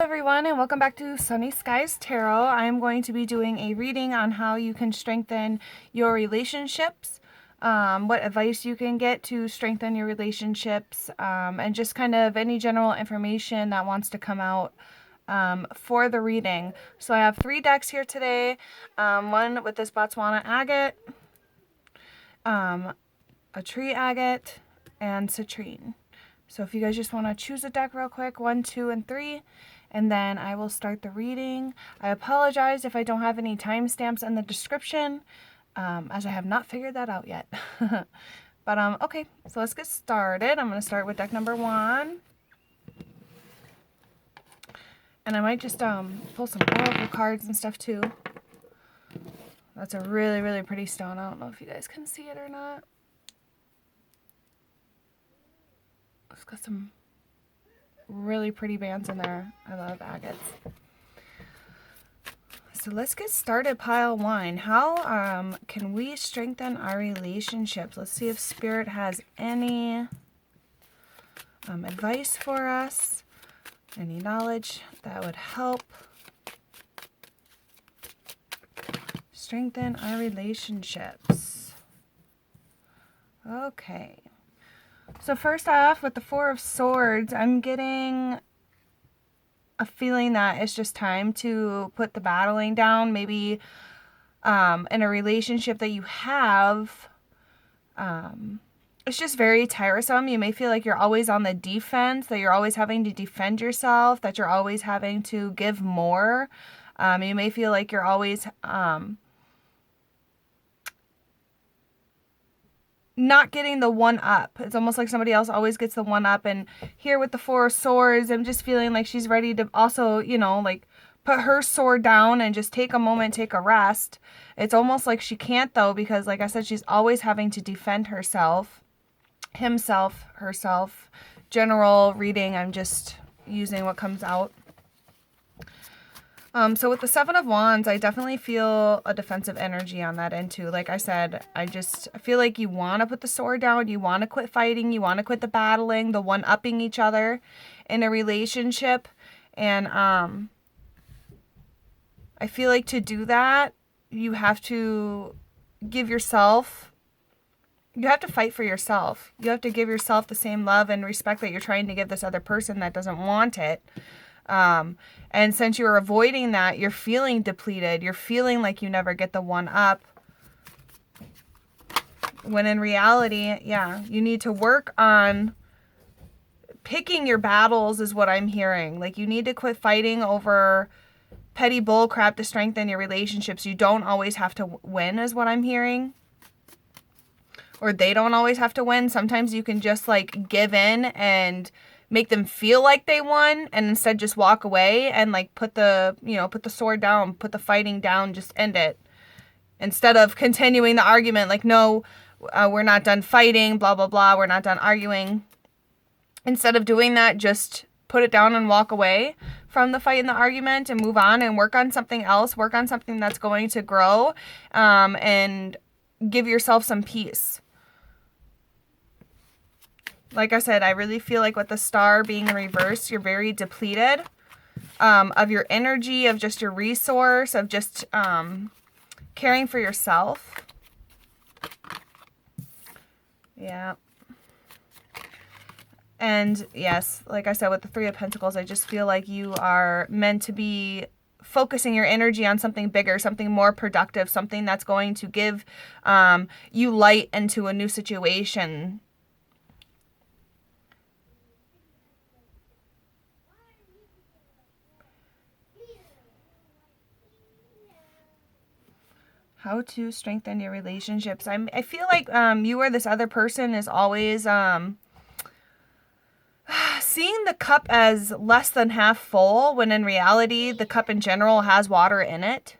Everyone, and welcome back to Sunny Skies Tarot. I'm going to be doing a reading on how you can strengthen your relationships, what advice you can get to strengthen your relationships, and just kind of any general information that wants to come out for the reading. So I have 3 decks here today, one with this Botswana agate, a tree agate, and citrine. So if you guys just want to choose a deck real quick, 1, 2, and 3, and then I will start the reading. I apologize if I don't have any timestamps in the description, as I have not figured that out yet. But okay, so let's get started. I'm going to start with deck number 1. And I might just pull some oracle cards and stuff too. That's a really, really pretty stone. I don't know if you guys can see it or not. It's got some really pretty bands in there. I love agates. So let's get started, pile 1. How can we strengthen our relationships? Let's see if Spirit has any advice for us, any knowledge that would help strengthen our relationships. Okay. So first off, with the 4 of Swords, I'm getting a feeling that it's just time to put the battling down. Maybe in a relationship that you have, it's just very tiresome. You may feel like you're always on the defense, that you're always having to defend yourself, that you're always having to give more. You may feel like you're always not getting the one up. It's almost like somebody else always gets the one up. And here with the 4 of Swords, I'm just feeling like she's ready to also, you know, like put her sword down and just take a moment, take a rest. It's almost like she can't though, because like I said, she's always having to defend herself, himself, herself. General reading, I'm just using what comes out. So with the 7 of Wands, I definitely feel a defensive energy on that end too. Like I said, I feel like you want to put the sword down. You want to quit fighting. You want to quit the battling, the one-upping each other in a relationship. And I feel like to do that, you have to give yourself, you have to fight for yourself. You have to give yourself the same love and respect that you're trying to give this other person that doesn't want it. And since you're avoiding that, you're feeling depleted. You're feeling like you never get the one up. When in reality, yeah, you need to work on picking your battles is what I'm hearing. Like you need to quit fighting over petty bull crap to strengthen your relationships. You don't always have to win is what I'm hearing. Or they don't always have to win. Sometimes you can just like give in and make them feel like they won and instead just walk away and like put the sword down, put the fighting down, just end it. Instead of continuing the argument like, no, we're not done fighting, blah, blah, blah, we're not done arguing. Instead of doing that, just put it down and walk away from the fight and the argument and move on and work on something else, work on something that's going to grow, and give yourself some peace. Like I said, I really feel like with the Star being in reverse, you're very depleted of your energy, of just your resource, of just caring for yourself. Yeah. And yes, like I said, with the 3 of Pentacles, I just feel like you are meant to be focusing your energy on something bigger, something more productive, something that's going to give you light into a new situation. How to strengthen your relationships. I feel like you or this other person is always seeing the cup as less than half full, when in reality, the cup in general has water in it.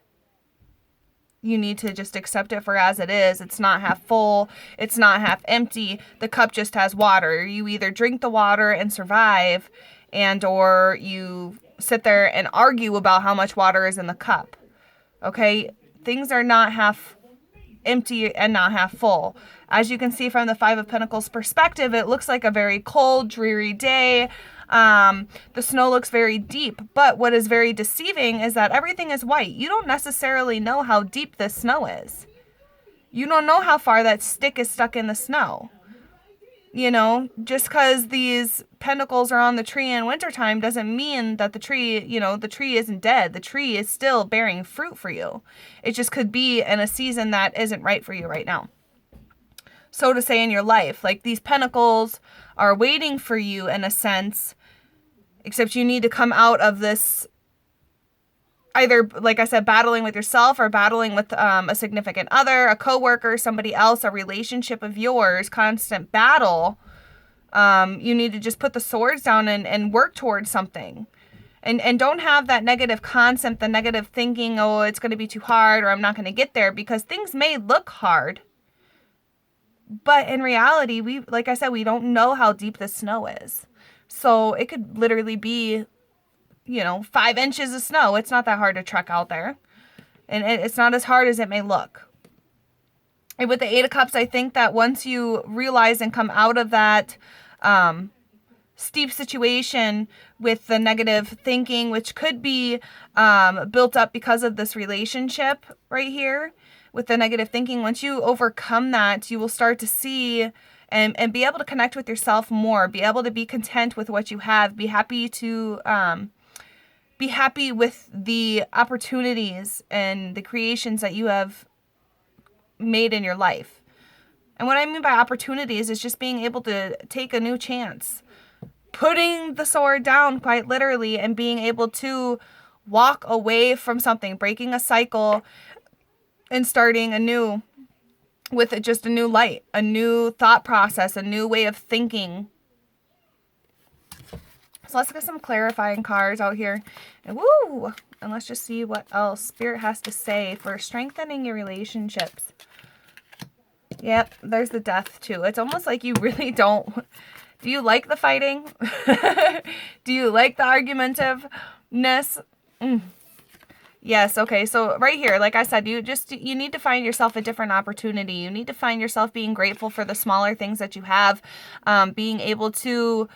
You need to just accept it for as it is. It's not half full. It's not half empty. The cup just has water. You either drink the water and survive, and or you sit there and argue about how much water is in the cup. Okay? Things are not half empty and not half full. As you can see from the 5 of Pentacles perspective, it looks like a very cold, dreary day. The snow looks very deep, but what is very deceiving is that everything is white. You don't necessarily know how deep this snow is. You don't know how far that stick is stuck in the snow. You know, just because these pentacles are on the tree in wintertime doesn't mean that the tree, you know, the tree isn't dead. The tree is still bearing fruit for you. It just could be in a season that isn't right for you right now. So to say in your life, like these pentacles are waiting for you in a sense, except you need to come out of this either, like I said, battling with yourself or battling with a significant other, a coworker, somebody else, a relationship of yours, constant battle. You need to just put the swords down and work towards something. And don't have that negative concept, the negative thinking, oh, it's going to be too hard or I'm not going to get there, because things may look hard. But in reality, like I said, we don't know how deep the snow is. So it could literally be, 5 inches of snow. It's not that hard to trek out there. And it's not as hard as it may look. And with the Eight of Cups, I think that once you realize and come out of that steep situation with the negative thinking, which could be built up because of this relationship right here, with the negative thinking, once you overcome that, you will start to see and be able to connect with yourself more, be able to be content with what you have, be happy with the opportunities and the creations that you have made in your life. And what I mean by opportunities is just being able to take a new chance, putting the sword down quite literally, and being able to walk away from something, breaking a cycle and starting anew with just a new light, a new thought process, a new way of thinking. So let's get some clarifying cards out here. And woo! And let's just see what else Spirit has to say for strengthening your relationships. Yep, there's the Death too. It's almost like you really don't... Do you like the fighting? Do you like the argumentiveness? Yes, okay, so right here, like I said, you need to find yourself a different opportunity. You need to find yourself being grateful for the smaller things that you have, being able to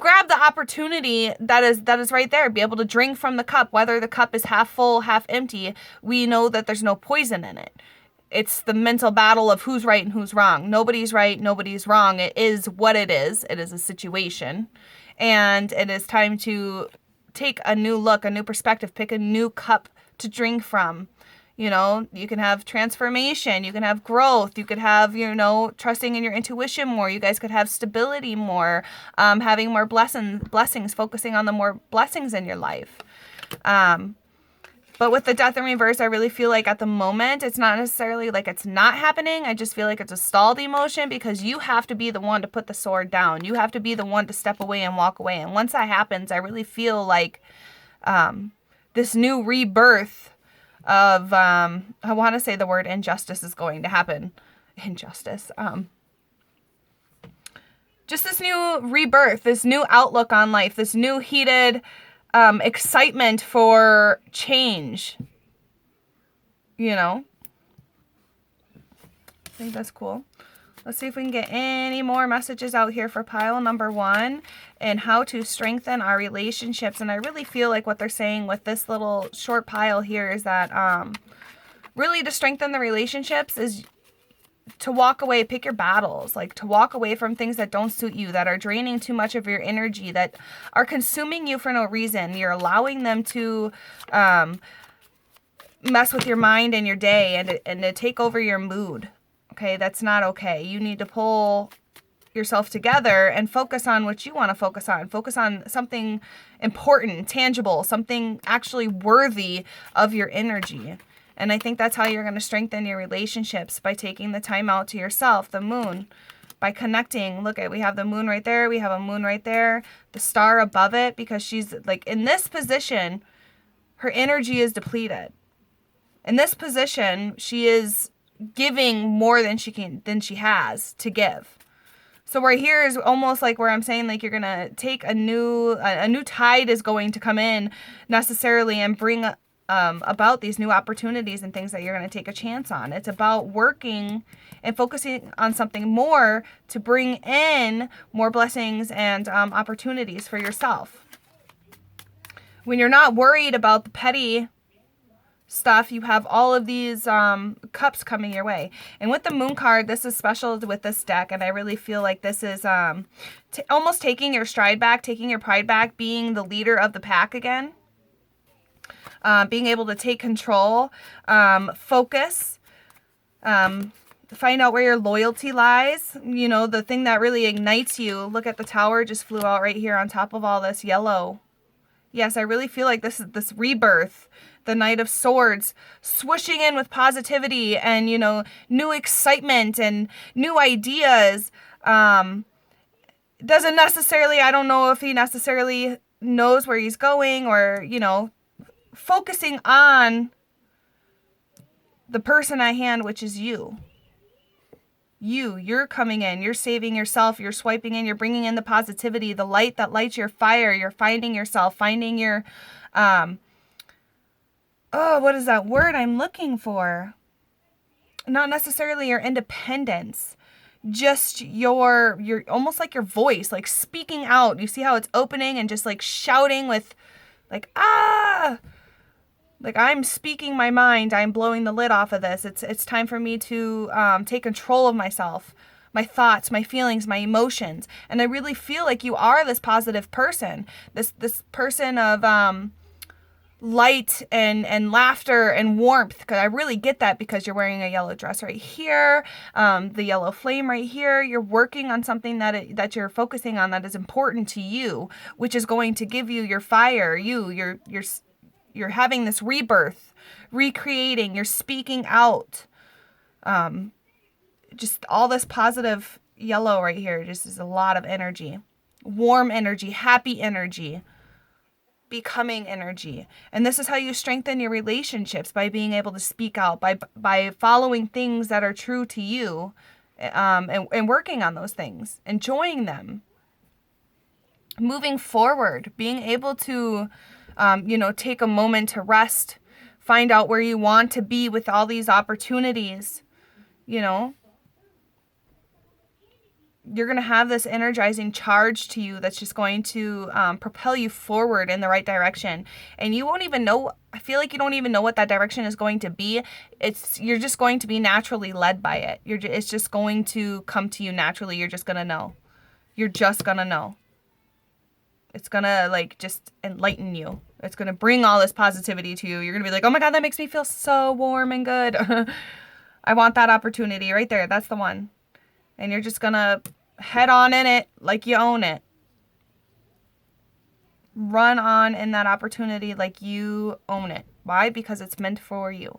grab the opportunity that is right there, be able to drink from the cup, whether the cup is half full, half empty. We know that there's no poison in it. It's the mental battle of who's right and who's wrong. Nobody's right, nobody's wrong. It is what it is. It is a situation, and it is time to take a new look, a new perspective, pick a new cup to drink from. You can have transformation, you can have growth, you could have, trusting in your intuition more. You guys could have stability more, having more blessings, focusing on the more blessings in your life. But with the Death in reverse, I really feel like at the moment, it's not necessarily like it's not happening. I just feel like it's a stalled emotion, because you have to be the one to put the sword down. You have to be the one to step away and walk away. And once that happens, I really feel like this new rebirth of, I want to say the word injustice is going to happen. Injustice. Just this new rebirth, this new outlook on life, this new heated excitement for change, I think that's cool. Let's see if we can get any more messages out here for pile number 1 and how to strengthen our relationships. And I really feel like what they're saying with this little short pile here is that really to strengthen the relationships is to walk away, pick your battles, like to walk away from things that don't suit you, that are draining too much of your energy, that are consuming you for no reason. You're allowing them to mess with your mind and your day and to take over your mood. Okay, that's not okay. You need to pull yourself together and focus on what you want to focus on. Focus on something important, tangible, something actually worthy of your energy. And I think that's how you're going to strengthen your relationships, by taking the time out to yourself, the moon, by connecting. Look at, we have the moon right there. We have a moon right there, the star above it, because she's like in this position, her energy is depleted. In this position, she is giving more than she has to give. So right here is almost like where I'm saying, like, you're going to take a new tide is going to come in necessarily and bring about these new opportunities and things that you're going to take a chance on. It's about working and focusing on something more to bring in more blessings and opportunities for yourself. When you're not worried about the petty stuff, you have all of these cups coming your way. And with the moon card, this is special with this deck, and I really feel like this is almost taking your stride back, taking your pride back, being the leader of the pack again. Being able to take control, focus, find out where your loyalty lies. You know, the thing that really ignites you. Look at the tower just flew out right here on top of all this yellow. Yes, I really feel like this is this rebirth. The Knight of Swords swooshing in with positivity and, you know, new excitement and new ideas. Doesn't necessarily, I don't know if he necessarily knows where he's going, or, you know, focusing on the person at hand, which is you. You're coming in, you're saving yourself, you're swiping in, you're bringing in the positivity, the light that lights your fire. You're finding yourself, finding your, what is that word I'm looking for? Not necessarily your independence, just your almost like your voice, like speaking out. You see how it's opening and just like shouting with like, like I'm speaking my mind. I'm blowing the lid off of this. It's time for me to take control of myself, my thoughts, my feelings, my emotions. And I really feel like you are this positive person, this person of light and laughter and warmth. Because I really get that because you're wearing a yellow dress right here, the yellow flame right here. You're working on something that you're focusing on that is important to you, which is going to give you your fire. You're having this rebirth, recreating, you're speaking out. Just all this positive yellow right here just is a lot of energy. Warm energy, happy energy, becoming energy. And this is how you strengthen your relationships, by being able to speak out, by following things that are true to you, and working on those things, enjoying them. Moving forward, being able to take a moment to rest, find out where you want to be with all these opportunities. You know, you're going to have this energizing charge to you that's just going to propel you forward in the right direction. And you won't even know, I feel like you don't even know what that direction is going to be. You're just going to be naturally led by it. It's just going to come to you naturally. You're just going to know. You're just going to know. It's going to like just enlighten you. It's going to bring all this positivity to you. You're going to be like, oh my God, that makes me feel so warm and good. I want that opportunity right there. That's the one. And you're just going to head on in it like you own it. Run on in that opportunity like you own it. Why? Because it's meant for you.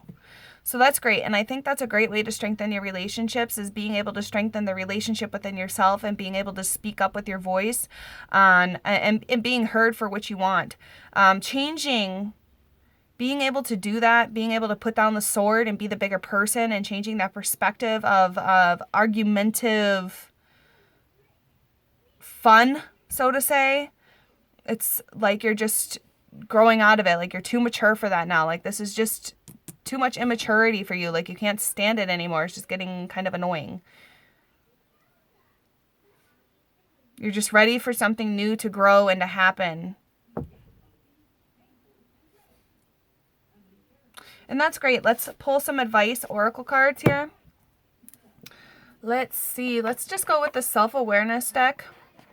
So that's great. And I think that's a great way to strengthen your relationships, is being able to strengthen the relationship within yourself and being able to speak up with your voice and being heard for what you want. Being able to do that, being able to put down the sword and be the bigger person, and changing that perspective of argumentative fun, so to say. It's like you're just growing out of it. Like you're too mature for that now. Like this is just too much immaturity for you. Like you can't stand it anymore. It's just getting kind of annoying. You're just ready for something new to grow and to happen. And that's great. Let's pull some advice oracle cards here. Let's see. Let's just go with the self-awareness deck.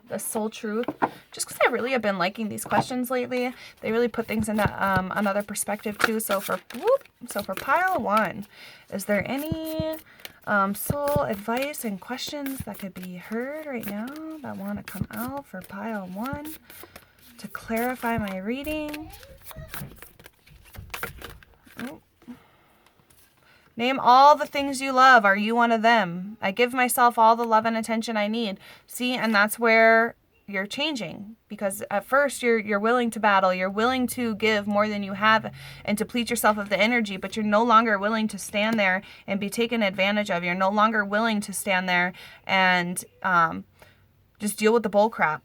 The soul truth, just because I really have been liking these questions lately. They really put things into another perspective too. So for pile 1, is there any soul advice and questions that could be heard right now that want to come out for pile 1 to clarify my reading? Name all the things you love. Are you one of them? I give myself all the love and attention I need. See, and that's where you're changing. Because at first you're willing to battle. You're willing to give more than you have and deplete yourself of the energy. But you're no longer willing to stand there and be taken advantage of. You're no longer willing to stand there and just deal with the bull crap.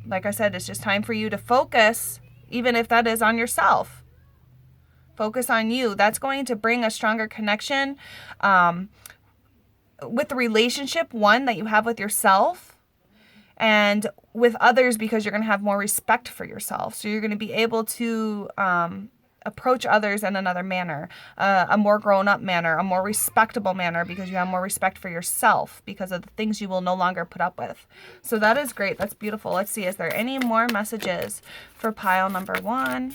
Like I said, it's just time for you to focus, even if that is on yourself. Focus on you. That's going to bring a stronger connection with the relationship, one, that you have with yourself and with others, because you're going to have more respect for yourself. So you're going to be able to approach others in another manner, a more grown-up manner, a more respectable manner, because you have more respect for yourself because of the things you will no longer put up with. So that is great. That's beautiful. Let's see. Is there any more messages for pile number 1?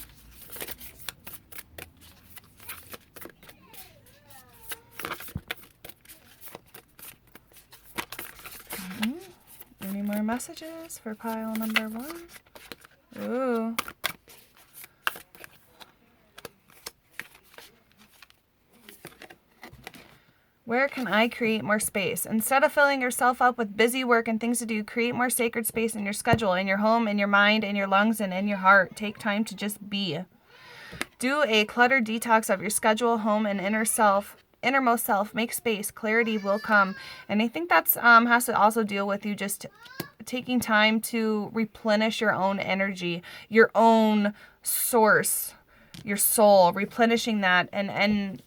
Any more messages for pile number 1? Ooh. Where can I create more space? Instead of filling yourself up with busy work and things to do, create more sacred space in your schedule, in your home, in your mind, in your lungs, and in your heart. Take time to just be. Do a clutter detox of your schedule, home, and innermost self. Make space. Clarity will come. And I think that's has to also deal with you just taking time to replenish your own energy, your own source, your soul, replenishing that. And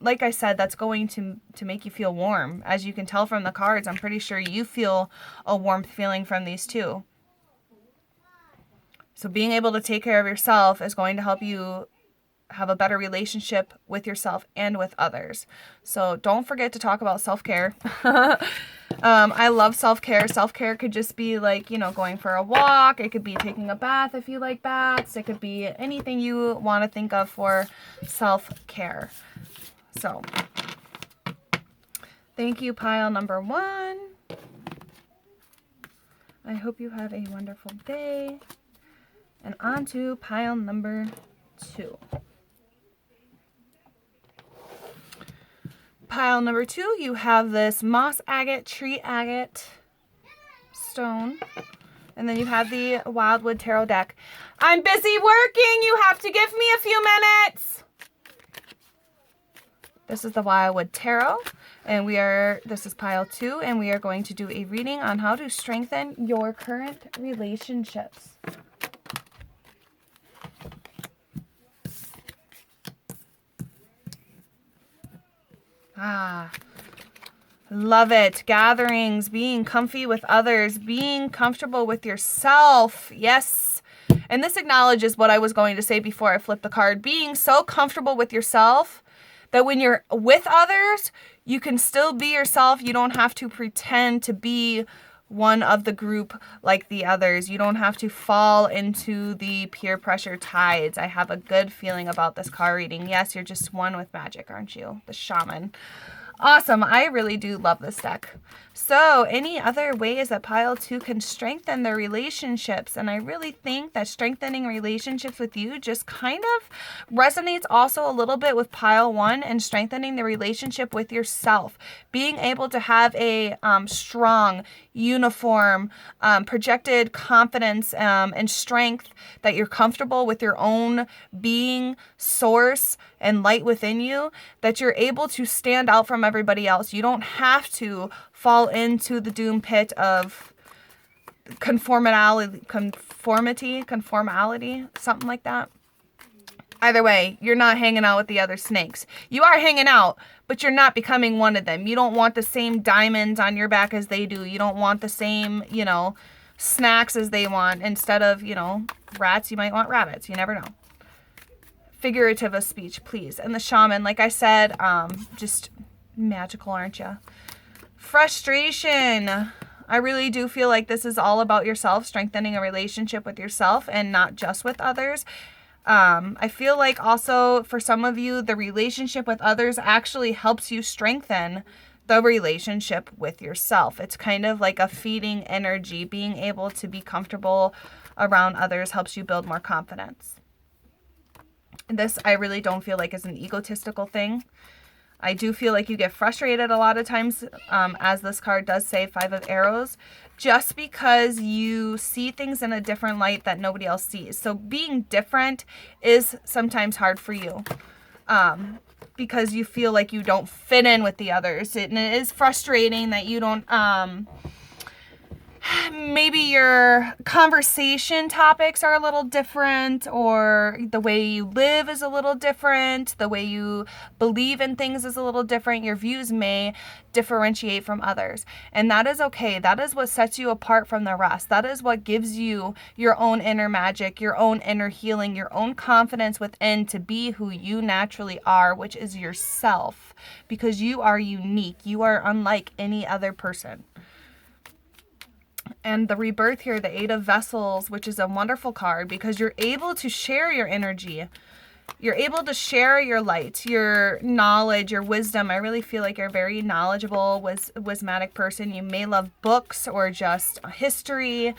like I said, that's going to make you feel warm. As you can tell from the cards, I'm pretty sure you feel a warmth feeling from these too. So being able to take care of yourself is going to help you have a better relationship with yourself and with others. So don't forget to talk about self-care. I love self-care. Self-care could just be like, going for a walk. It could be taking a bath if you like baths. It could be anything you want to think of for self-care. So thank you, pile number 1. I hope you have a wonderful day. And on to pile number 2. Pile number 2, you have this moss agate, tree agate stone. And then you have the Wildwood Tarot deck. I'm busy working. You have to give me a few minutes. This is the Wildwood Tarot. And this is pile 2. And we are going to do a reading on how to strengthen your current relationships. Love it. Gatherings, being comfy with others, being comfortable with yourself. Yes. And this acknowledges what I was going to say before I flipped the card. Being so comfortable with yourself that when you're with others, you can still be yourself. You don't have to pretend to be one of the group like the others. You don't have to fall into the peer pressure tides. I have a good feeling about this card reading. Yes, you're just one with magic, aren't you? The shaman. Awesome. I really do love this deck. So any other ways that pile 2 can strengthen their relationships? And I really think that strengthening relationships with you just kind of resonates also a little bit with pile 1 and strengthening the relationship with yourself. Being able to have a strong, uniform, projected confidence and strength, that you're comfortable with your own being, source, and light within you, that you're able to stand out from everybody else. You don't have to fall into the doom pit of conformity, something like that. Either way, you're not hanging out with the other snakes. You are hanging out, but you're not becoming one of them. You don't want the same diamonds on your back as they do. You don't want the same, snacks as they want. Instead of, rats, you might want rabbits. You never know. Figurative of speech, please. And the shaman, like I said, just magical, aren't you? Frustration. I really do feel like this is all about yourself, strengthening a relationship with yourself and not just with others. I feel like also for some of you, the relationship with others actually helps you strengthen the relationship with yourself. It's kind of like a feeding energy. Being able to be comfortable around others helps you build more confidence. This I really don't feel like is an egotistical thing. I do feel like you get frustrated a lot of times, as this card does say, 5 of Arrows, just because you see things in a different light that nobody else sees. So being different is sometimes hard for you, because you feel like you don't fit in with the others. And it is frustrating that you don't maybe your conversation topics are a little different, or the way you live is a little different, the way you believe in things is a little different. Your views may differentiate from others, and that is okay. That is what sets you apart from the rest. That is what gives you your own inner magic, your own inner healing, your own confidence within to be who you naturally are, which is yourself, because you are unique. You are unlike any other person. And the rebirth here, the Eight of Vessels, which is a wonderful card because you're able to share your energy. You're able to share your light, your knowledge, your wisdom. I really feel like you're a very knowledgeable, wismatic person. You may love books or just history,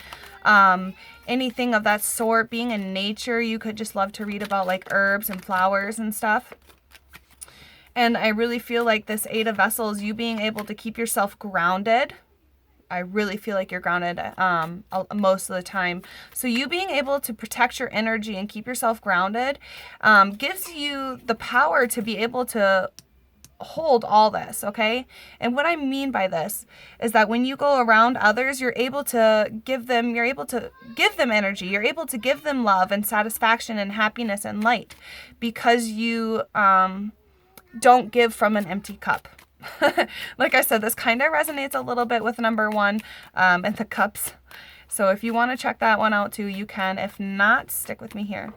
anything of that sort. Being in nature, you could just love to read about like herbs and flowers and stuff. And I really feel like this Eight of Vessels, you being able to keep yourself grounded. I really feel like you're grounded most of the time. So you being able to protect your energy and keep yourself grounded gives you the power to be able to hold all this, okay? And what I mean by this is that when you go around others, you're able to give them energy. You're able to give them love and satisfaction and happiness and light because you don't give from an empty cup. Like I said, this kind of resonates a little bit with number 1 and the cups. So if you want to check that one out too, you can. If not, stick with me here.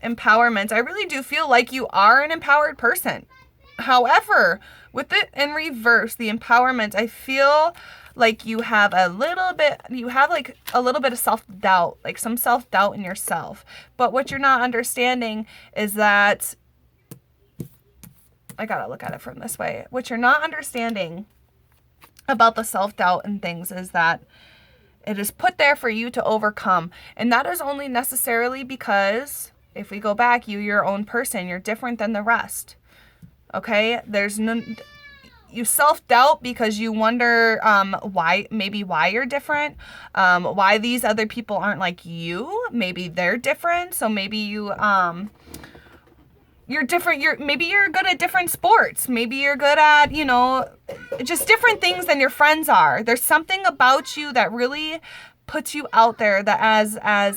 Empowerment. I really do feel like you are an empowered person. However, with it in reverse, the empowerment, I feel like you have a little bit of self-doubt, like some self-doubt in yourself. But what you're not understanding is that, I gotta look at it from this way. What you're not understanding about the self-doubt and things is that it is put there for you to overcome. And that is only necessarily because, if we go back, you're your own person. You're different than the rest. Okay? You self-doubt because you wonder why you're different, why these other people aren't like you. Maybe they're different, so maybe you're different. Maybe you're good at different sports. Maybe you're good at, just different things than your friends are. There's something about you that really puts you out there that as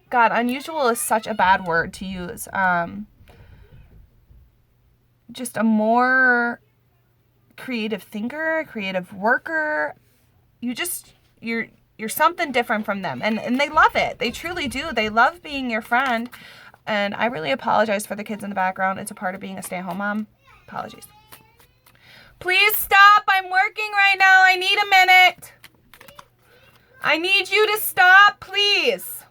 God, unusual is such a bad word to use. Just a more creative thinker, creative worker. You're something different from them. And they love it. They truly do. They love being your friend. And I really apologize for the kids in the background. It's a part of being a stay-at-home mom. Apologies. Please stop. I'm working right now. I need a minute. I need you to stop, please.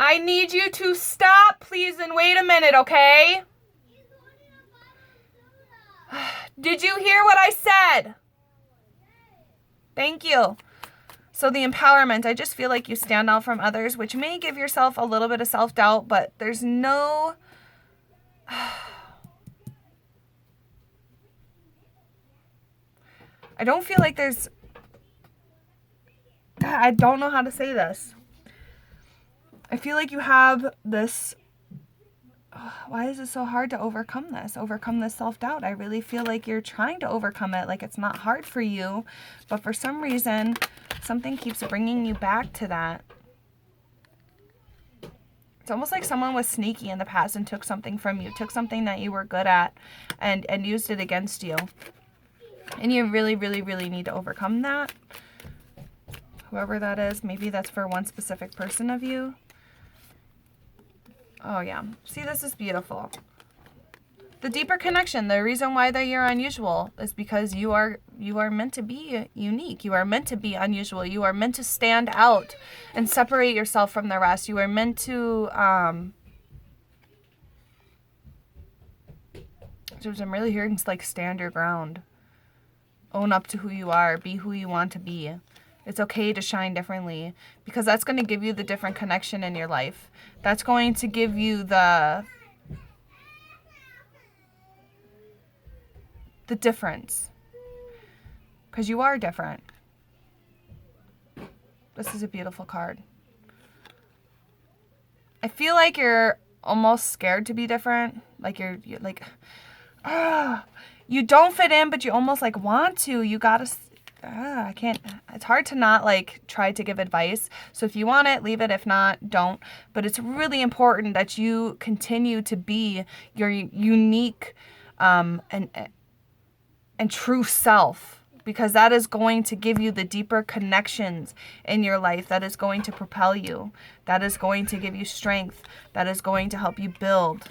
I need you to stop, please, and wait a minute, okay? Did you hear what I said? Thank you. So the empowerment, I just feel like you stand out from others, which may give yourself a little bit of self-doubt, but there's no... I don't feel like there's... God, I don't know how to say this. I feel like you have this... Why is it so hard to overcome this? Overcome this self-doubt. I really feel like you're trying to overcome it. Like it's not hard for you. But for some reason, something keeps bringing you back to that. It's almost like someone was sneaky in the past and took something from you. Took something that you were good at and used it against you. And you really, really, really need to overcome that. Whoever that is, maybe that's for one specific person of you. Oh, yeah. See, this is beautiful. The deeper connection, the reason why that you're unusual is because you are meant to be unique. You are meant to be unusual. You are meant to stand out and separate yourself from the rest. You are meant to, I'm really hearing like stand your ground. Own up to who you are. Be who you want to be. It's okay to shine differently because that's going to give you the different connection in your life. That's going to give you the difference because you are different. This is a beautiful card. I feel like you're almost scared to be different. Like you're like, you don't fit in, but you almost like want to. You gotta, I can't, it's hard to not like try to give advice. So if you want it, leave it. If not, don't. But it's really important that you continue to be your unique and true self, because that is going to give you the deeper connections in your life. That is going to propel you. That is going to give you strength. That is going to help you build.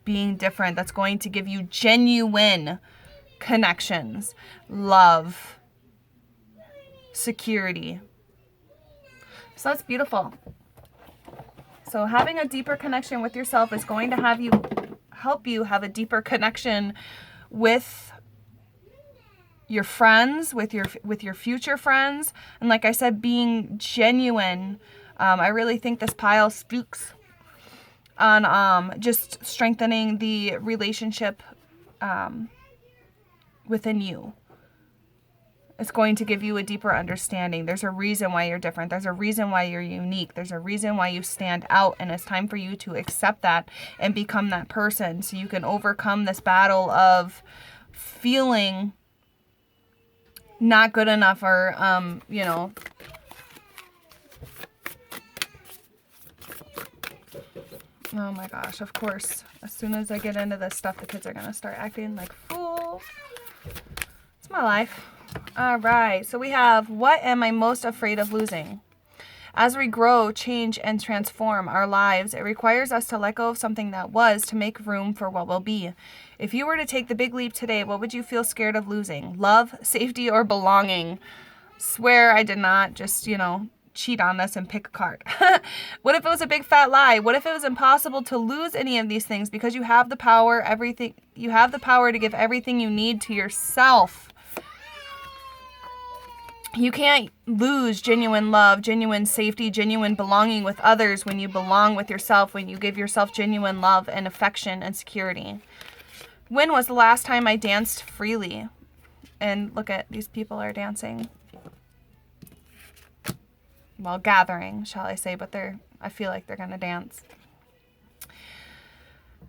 Being different. That's going to give you genuine connections, love, security. So that's beautiful. So having a deeper connection with yourself is going to help you have a deeper connection with your friends, with your future friends. And like I said, being genuine. I really think this pile speaks on just strengthening the relationship within you. It's going to give you a deeper understanding. There's a reason why you're different. There's a reason why you're unique. There's a reason why you stand out. And it's time for you to accept that and become that person, so you can overcome this battle of feeling not good enough, or, you know, oh my gosh, of course. As soon as I get into this stuff, the kids are going to start acting like fools. It's my life. All right. So we have, what am I most afraid of losing? As we grow, change, and transform our lives, it requires us to let go of something that was to make room for what will be. If you were to take the big leap today, what would you feel scared of losing? Love, safety, or belonging? Swear I did not just, you know, cheat on this and pick a card. What if it was a big fat lie? What if it was impossible to lose any of these things because you have the power, you have the power to give everything you need to yourself? You can't lose genuine love, genuine safety, genuine belonging with others when you belong with yourself, when you give yourself genuine love and affection and security. When was the last time I danced freely? And look at, these people are dancing. Well, gathering, shall I say, but I feel like they're going to dance.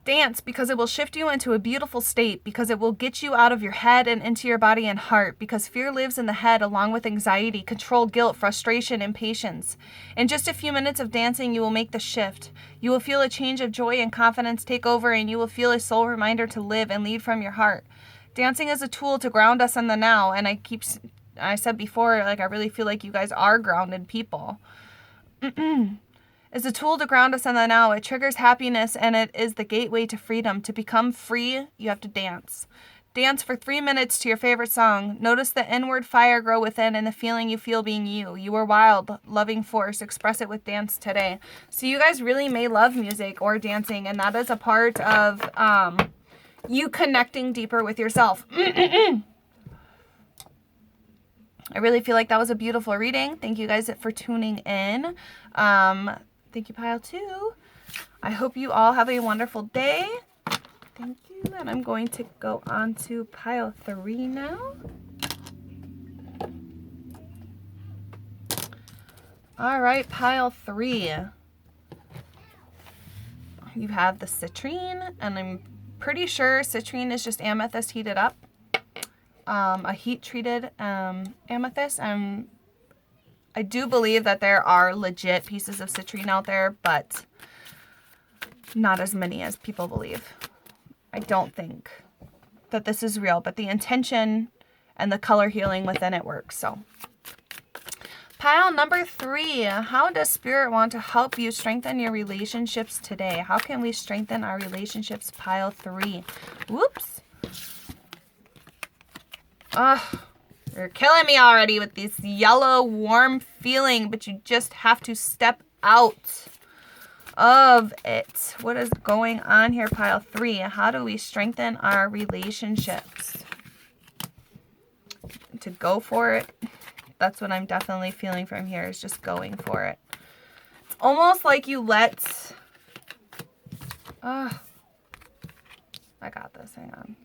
Dance because it will shift you into a beautiful state, because it will get you out of your head and into your body and heart, because fear lives in the head along with anxiety, control, guilt, frustration, impatience. In just a few minutes of dancing, you will make the shift. You will feel a change of joy and confidence take over, and you will feel a soul reminder to live and lead from your heart. Dancing is a tool to ground us in the now, and I said before, like, I really feel like you guys are grounded people. Is a tool to ground us in the now. It triggers happiness, and it is the gateway to freedom. To become free, you have to dance. Dance for 3 minutes to your favorite song. Notice the inward fire grow within and the feeling you feel being you. You are wild, loving force. Express it with dance today. So you guys really may love music or dancing, and that is a part of you connecting deeper with yourself. I really feel like that was a beautiful reading. Thank you guys for tuning in. Thank you, Pile 2. I hope you all have a wonderful day. Thank you. And I'm going to go on to Pile 3 now. All right, Pile 3. You have the Citrine, and I'm pretty sure Citrine is just amethyst heated up. A heat-treated amethyst. I do believe that there are legit pieces of citrine out there, but not as many as people believe. I don't think that this is real, but the intention and the color healing within it works. So, pile number 3. How does Spirit want to help you strengthen your relationships today? How can we strengthen our relationships? Pile 3. Whoops. You're killing me already with this yellow warm feeling, but you just have to step out of it. What is going on here, Pile 3? How do we strengthen our relationships? To go for it. That's what I'm definitely feeling from here, is just going for it. It's almost like you let... I got this. Hang on.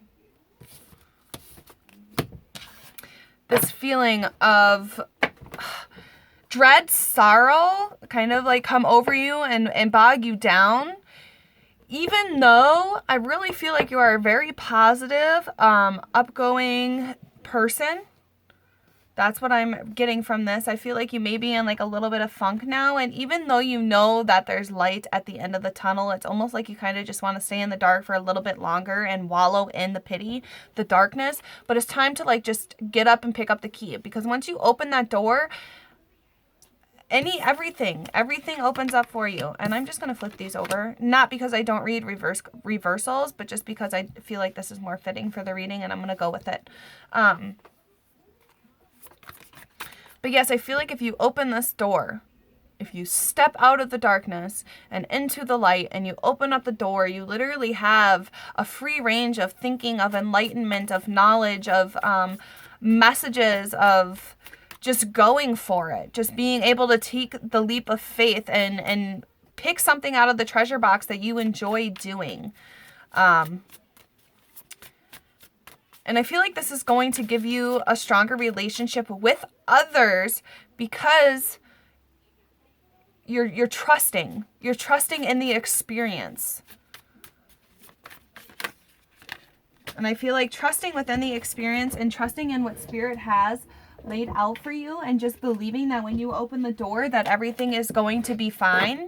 This feeling of dread, sorrow, kind of like come over you and bog you down. Even though I really feel like you are a very positive, upgoing person. That's what I'm getting from this. I feel like you may be in like a little bit of funk now. And even though you know that there's light at the end of the tunnel, it's almost like you kind of just want to stay in the dark for a little bit longer and wallow in the pity, the darkness. But it's time to like just get up and pick up the key. Because once you open that door, everything opens up for you. And I'm just going to flip these over. Not because I don't read reversals, but just because I feel like this is more fitting for the reading and I'm going to go with it. But yes, I feel like if you open this door, if you step out of the darkness and into the light and you open up the door, you literally have a free range of thinking, of enlightenment, of knowledge, of messages, of just going for it. Just being able to take the leap of faith and pick something out of the treasure box that you enjoy doing. And I feel like this is going to give you a stronger relationship with others because you're trusting. You're trusting in the experience. And I feel like trusting within the experience and trusting in what Spirit has laid out for you and just believing that when you open the door that everything is going to be fine.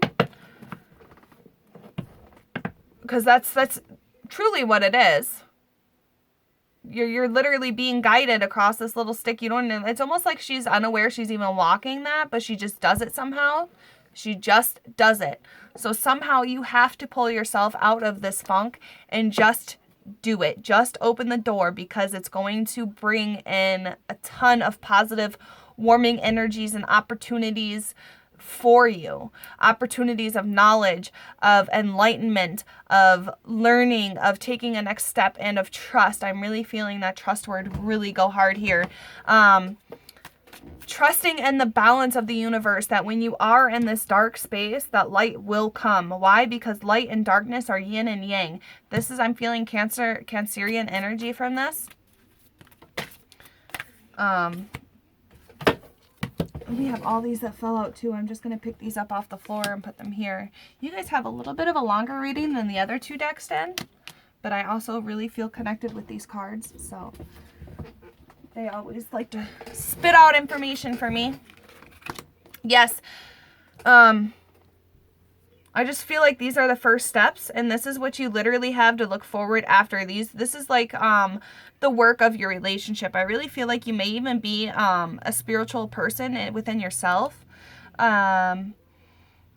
Because that's truly what it is. You're literally being guided across this little stick. You don't know. It's almost like she's unaware she's even walking that, but she just does it somehow. She just does it. So somehow you have to pull yourself out of this funk and just do it. Just open the door because it's going to bring in a ton of positive, warming energies and opportunities for you. Opportunities of knowledge, of enlightenment, of learning, of taking a next step, and of trust. I'm really feeling that trust word really go hard here. Trusting in the balance of the universe, that when you are in this dark space, that light will come. Why? Because light and darkness are yin and yang. I'm feeling Cancerian energy from this. We have all these that fell out too. I'm just going to pick these up off the floor and put them here. You guys have a little bit of a longer reading than the other two decks did, but I also really feel connected with these cards, so they always like to spit out information for me. Yes. I just feel like these are the first steps, and this is what you literally have to look forward after these. This is like the work of your relationship. I really feel like you may even be a spiritual person within yourself. And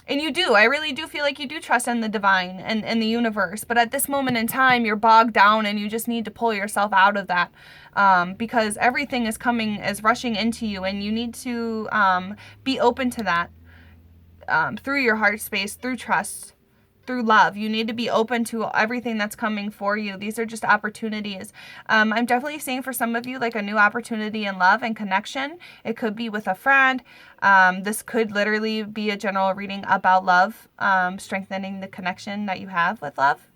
you do. I really do feel like you do trust in the divine and the universe. But at this moment in time, you're bogged down and you just need to pull yourself out of that. Because everything is rushing into you, and you need to be open to that. Through your heart space, through trust, through love. You need to be open to everything that's coming for you. These are just opportunities. I'm definitely seeing for some of you like a new opportunity in love and connection. It could be with a friend. This could literally be a general reading about love, strengthening the connection that you have with love.